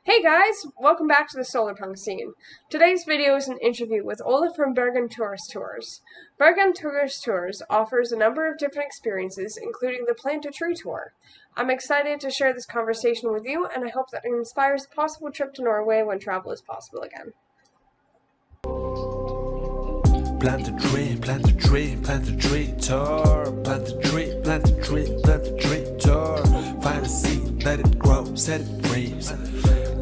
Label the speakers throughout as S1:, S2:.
S1: Hey guys, welcome back to the Solarpunk Scene. Today's video is an interview with Ole from Bergen Tourist Tours. Bergen Tourist Tours offers a number of different experiences, including the Plant a Tree Tour. I'm excited to share this conversation with you, and I hope that it inspires a possible trip to Norway when travel is possible again.
S2: Plant a tree, plant a tree, plant a tree, tour. Plant a tree, plant a tree, plant a tree, tour. Find a seed, let it grow, set it free.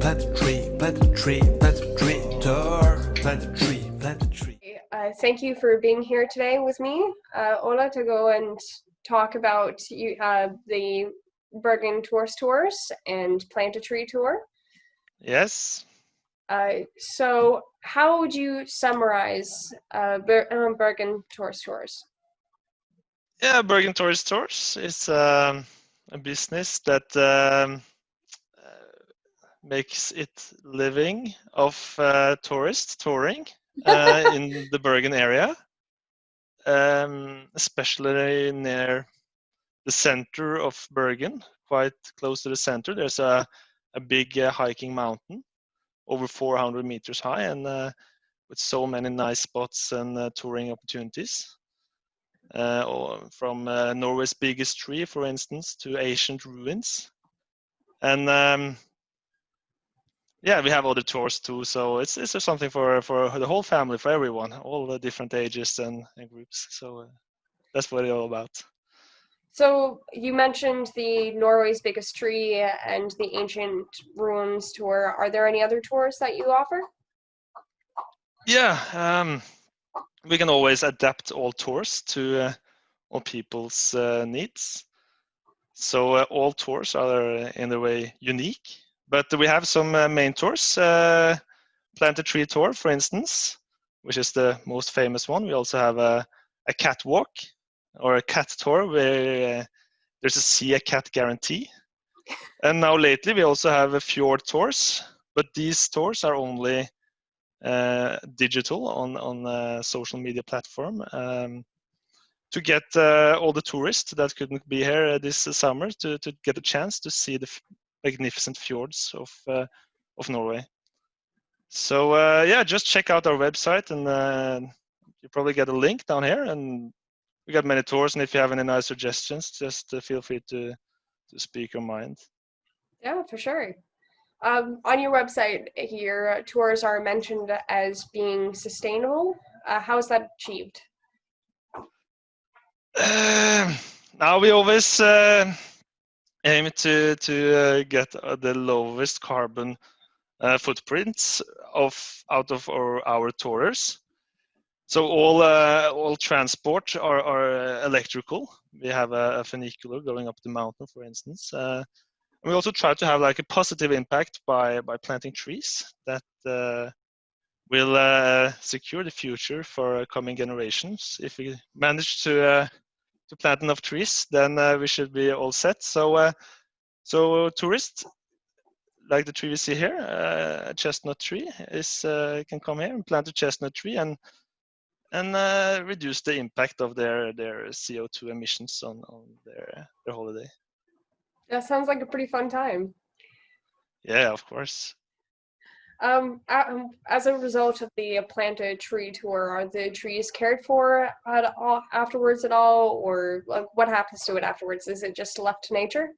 S2: Plant a tree, plant a tree, plant a tree, tour. Plant a tree, plant a tree.
S1: Thank you for being here today with me, Ola, to go and talk about the Bergen Tourist Tours and Plant a Tree Tour.
S3: Yes.
S1: So how would you summarize Bergen Tourist Tours?
S3: Yeah, Bergen Tourist Tours is a business that makes it living of tourists touring in the Bergen area, especially near the center of Bergen, quite close to the center. There's a big hiking mountain over 400 meters high, and with so many nice spots and touring opportunities. From Norway's biggest tree, for instance, to ancient ruins. And yeah, we have other tours too, so it's just something for the whole family, for everyone, all the different ages and groups. So that's what it's all about.
S1: So you mentioned the Norway's biggest tree and the ancient ruins tour. Are there any other tours that you offer?
S3: Yeah, we can always adapt all tours to all people's needs. So all tours are in a way unique, but we have some main tours. Plant a Tree Tour, for instance, which is the most famous one. We also have a catwalk or a cat tour where there's a see a cat guarantee. And now lately we also have a fjord tours, but these tours are only digital on a social media platform. To get all the tourists that couldn't be here this summer to get a chance to see the magnificent fjords of Norway. So yeah, just check out our website, and you probably get a link down here. And we got many tours, and if you have any nice suggestions, just feel free to speak your mind.
S1: Yeah, for sure. On your website here, tours are mentioned as being sustainable. How is that achieved?
S3: Now we always aim to get the lowest carbon footprints out of our tours. So all transport are electrical. We have a funicular going up the mountain, for instance. And we also try to have like a positive impact by planting trees that will secure the future for coming generations. If we manage to plant enough trees, then we should be all set. So tourists, like the tree we see here, a chestnut tree, can come here and plant a chestnut tree and reduce the impact of their CO2 emissions on their holiday.
S1: That sounds like a pretty fun time.
S3: Yeah, of course.
S1: As a result of the Plant a Tree tour, are the trees cared for afterwards at all, or what happens to it afterwards? Is it just left to nature?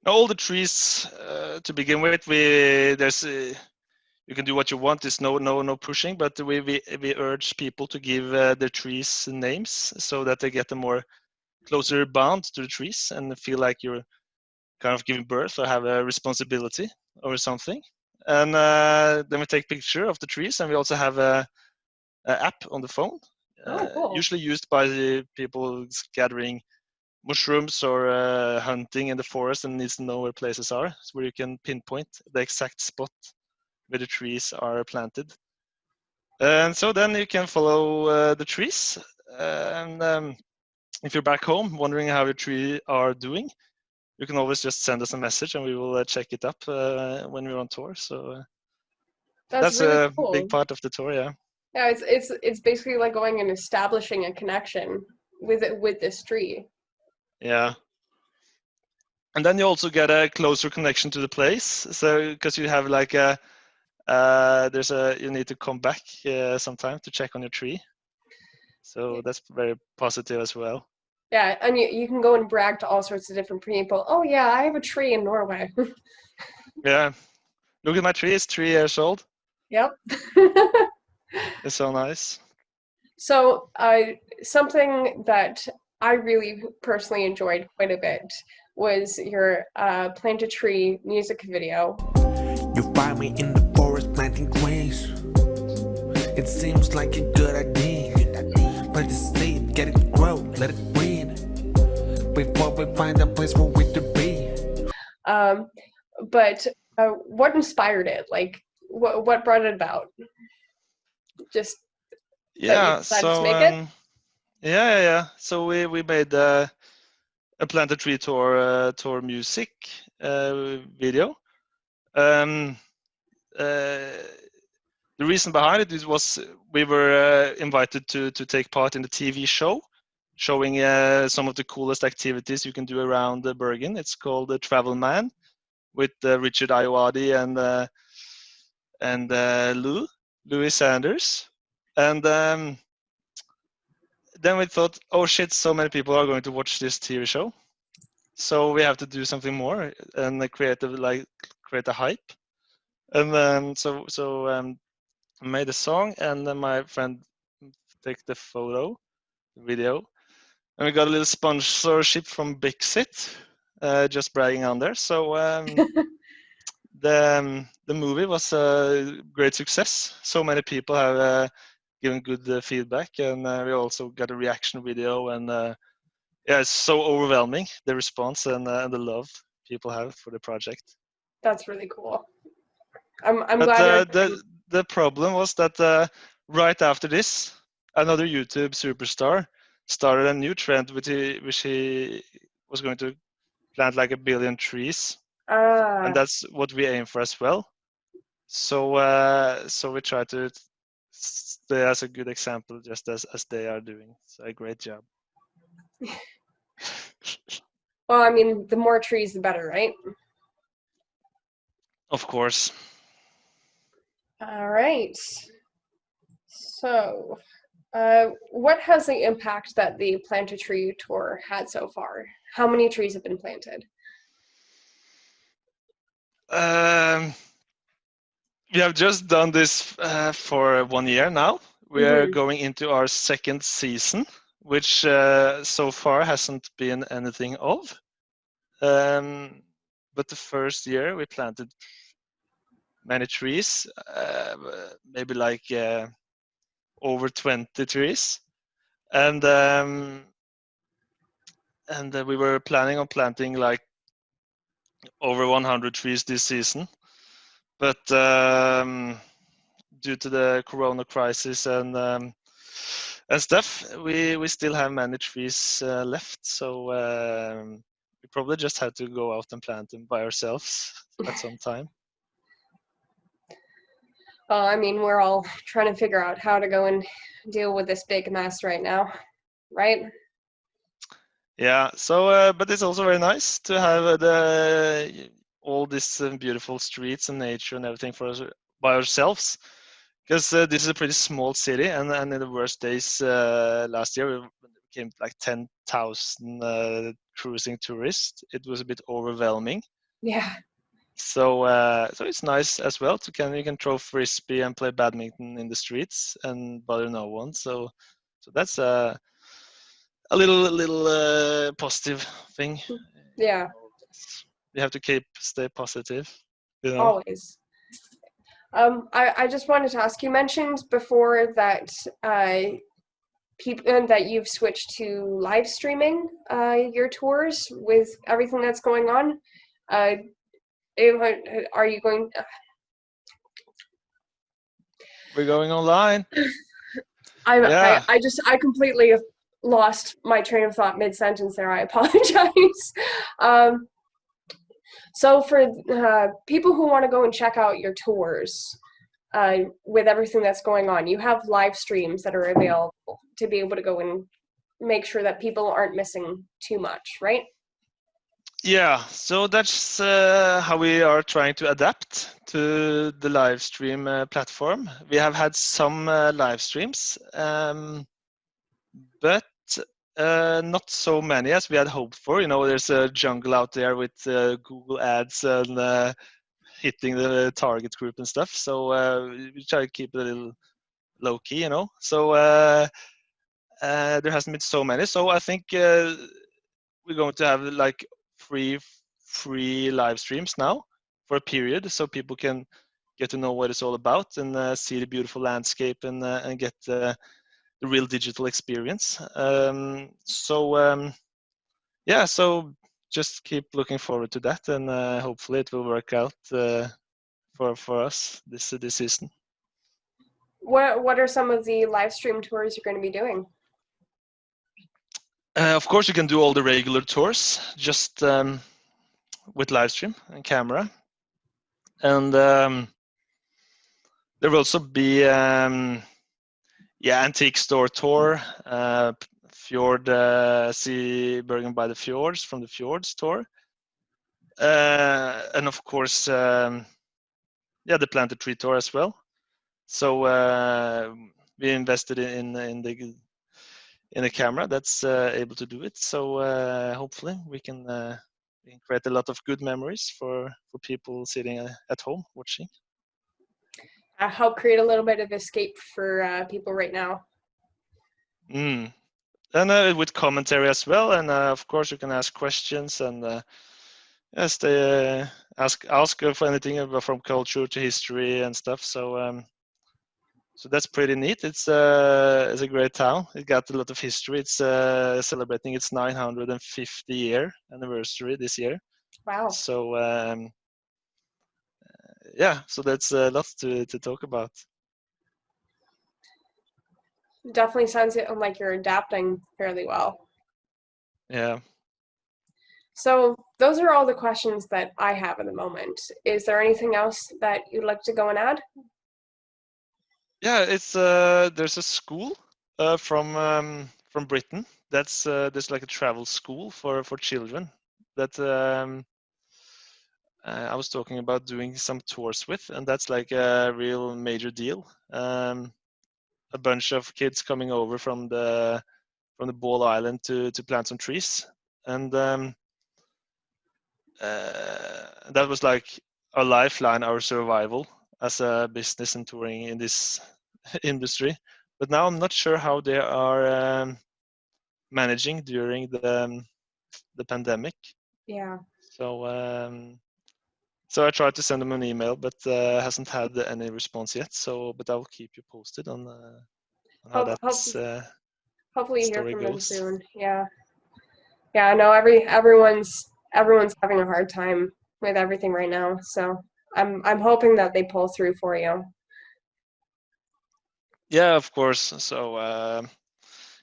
S3: All the trees to begin with, you can do what you want. There's no pushing, but we urge people to give their trees names so that they get a more closer bond to the trees and feel like you're kind of giving birth or have a responsibility or something. And then we take picture of the trees, and we also have a app on the phone,
S1: Cool.
S3: usually used by the people gathering mushrooms or hunting in the forest and needs to know where places are, so where you can pinpoint the exact spot where the trees are planted. And so then you can follow the trees. And if you're back home wondering how your tree are doing, you can always just send us a message and we will check it up when we're on tour. So that's
S1: really
S3: a
S1: cool.
S3: big part of the tour, yeah.
S1: Yeah, it's basically like going and establishing a connection with this tree.
S3: Yeah. And then you also get a closer connection to the place. So because you have like a you need to come back sometime to check on your tree. So that's very positive as well.
S1: Yeah, and you can go and brag to all sorts of different people. Oh yeah, I have a tree in Norway.
S3: Yeah, look at my tree. It's 3 years old.
S1: Yep.
S3: It's so nice.
S1: So, something that I really personally enjoyed quite a bit was your Plant a Tree music video.
S2: You find me in the forest planting trees. It seems like a good idea. Plant the seed, get it grow, let it breathe. Before we find a place for it to be.
S1: But what inspired it? Like, what brought it about? Just that you
S3: Yeah.
S1: decided to
S3: So
S1: make it?
S3: yeah. So we made a Plant a Tree tour music video. The reason behind it was we were invited to take part in the TV show, showing some of the coolest activities you can do around Bergen. It's called Travel Man, with Richard Ayoade and Louis Sanders. And then we thought, oh shit, so many people are going to watch this TV show, so we have to do something more and create a hype. And then I made a song, and then my friend take the video, and we got a little sponsorship from Bixit, just bragging on there. So the movie was a great success. So many people have given good feedback, and we also got a reaction video, and yeah, it's so overwhelming, the response and the love people have for the project.
S1: That's really cool. I'm
S3: But
S1: glad.
S3: the problem was that right after this, another YouTube superstar started a new trend, which he was going to plant like 1 billion trees, and that's what we aim for as well. So we try to stay as a good example, just as they are doing. So a great job.
S1: Well, I mean, the more trees, the better, right?
S3: Of course.
S1: All right. So, what has the impact that the Plant a Tree tour had so far? How many trees have been planted?
S3: We have just done this for 1 year now. We are
S1: Mm-hmm.
S3: going into our second season, which so far hasn't been anything of. But the first year we planted many trees, maybe like over 20 trees, and we were planning on planting like over 100 trees this season. But due to the corona crisis and stuff, we still have many trees left. So we probably just had to go out and plant them by ourselves at some time.
S1: I mean, we're all trying to figure out how to go and deal with this big mess right now, right?
S3: Yeah. So, but it's also very nice to have all these beautiful streets and nature and everything for us by ourselves. Because this is a pretty small city, and in the worst days last year, we came like 10,000 cruising tourists. It was a bit overwhelming.
S1: Yeah.
S3: So it's nice as well you can throw frisbee and play badminton in the streets and bother no one. So that's a little positive thing.
S1: Yeah.
S3: You have to stay positive.
S1: Always. I just wanted to ask, you mentioned before that people that you've switched to live streaming your tours with everything that's going on. Are you going?
S3: We're going online.
S1: I completely lost my train of thought mid-sentence there. I apologize. So for people who want to go and check out your tours, with everything that's going on, you have live streams that are available to be able to go and make sure that people aren't missing too much, right?
S3: Yeah, so that's how we are trying to adapt to the live stream platform. We have had some live streams, but not so many as we had hoped for. You know, there's a jungle out there with Google ads and hitting the target group and stuff. So we try to keep it a little low key, you know. So there hasn't been so many. So I think we're going to have like free live streams now for a period, so people can get to know what it's all about and see the beautiful landscape and get the real digital experience. Yeah, so just keep looking forward to that, and hopefully it will work out for us this season.
S1: What are some of the live stream tours you're going to be doing?
S3: Of course, you can do all the regular tours just with live stream and camera, and there will also be antique store tour, fjord, see Bergen by the fjords from the fjords tour, and of course the planted tree tour as well. So we invested in a camera that's able to do it. So hopefully we can create a lot of good memories for people sitting at home watching.
S1: Help create a little bit of escape for people right now.
S3: And with commentary as well, and of course you can ask questions and ask for anything about from culture to history and stuff. So so that's pretty neat. It's a great town. It got a lot of history. It's celebrating its 950 year anniversary this year.
S1: Wow.
S3: So so that's lots to talk about.
S1: Definitely sounds like you're adapting fairly well.
S3: Yeah.
S1: So those are all the questions that I have at the moment. Is there anything else that you'd like to go and add?
S3: Yeah, it's there's a school from Britain. That's there's like a travel school for children that I was talking about doing some tours with, and that's like a real major deal. A bunch of kids coming over from the Ball Island to plant some trees, and that was like our lifeline, our survival as a business and touring in this industry. But now I'm not sure how they are managing during the pandemic.
S1: Yeah.
S3: So I tried to send them an email, but hasn't had any response yet. But I will keep you posted on how that's
S1: hopefully you hear
S3: story
S1: from
S3: goes.
S1: them soon. Yeah. Yeah, I know everyone's having a hard time with everything right now. So I'm hoping that they pull through for you.
S3: Yeah, of course. So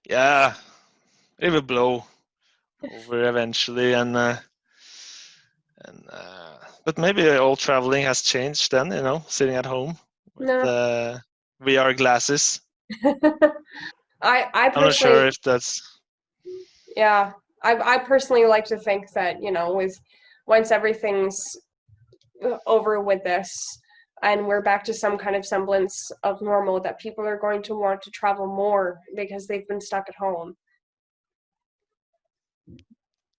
S3: it will blow over eventually, but maybe all traveling has changed then, you know, sitting at home with VR glasses.
S1: I personally,
S3: I'm not sure if that's...
S1: Yeah, I personally like to think that, you know, once everything's over with this and we're back to some kind of semblance of normal, that people are going to want to travel more because they've been stuck at home.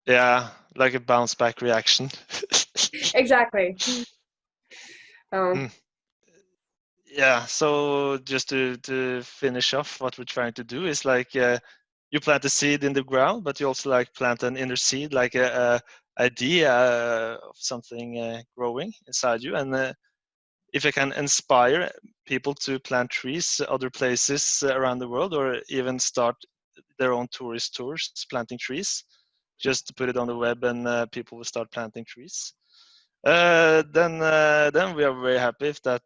S3: Yeah, like a bounce back reaction.
S1: Exactly.
S3: Yeah, so just to finish off, what we're trying to do is like you plant a seed in the ground, but you also like plant an inner seed, like a idea of something growing inside you. And if I can inspire people to plant trees other places around the world, or even start their own tourist tours planting trees, just to put it on the web and people will start planting trees. Then we are very happy if that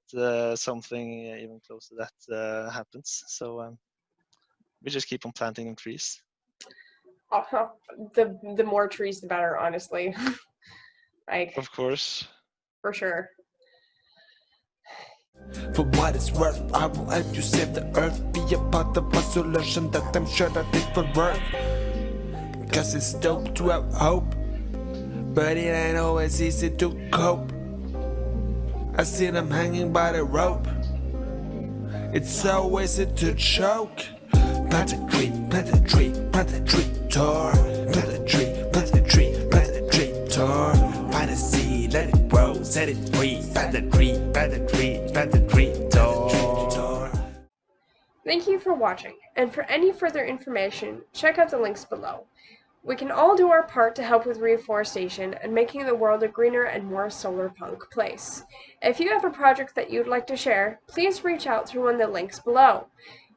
S3: something even close to that happens. So we just keep on planting them trees.
S1: The more trees, the better, honestly. Like,
S3: of course.
S1: For sure.
S2: For what it's worth, I will help you save the earth. Be a part of a solution that I'm sure that it will work. Cause it's dope to have hope. but it ain't always easy to cope. I see them hanging by the rope. It's so easy to choke. Plant a tree, plant a tree, plant a tree, tour. Plant a tree, plant a tree, plant a tree, tour. Find a seed, let it grow, set it free. Plant a tree, plant a tree, plant a tree, tour.
S1: Thank you for watching, and for any further information, check out the links below. We can all do our part to help with reforestation and making the world a greener and more solarpunk place. If you have a project that you'd like to share, please reach out through one of the links below.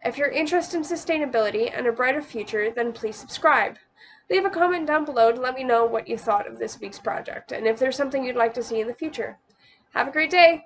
S1: If you're interested in sustainability and a brighter future, then please subscribe. Leave a comment down below to let me know what you thought of this week's project, and if there's something you'd like to see in the future. Have a great day!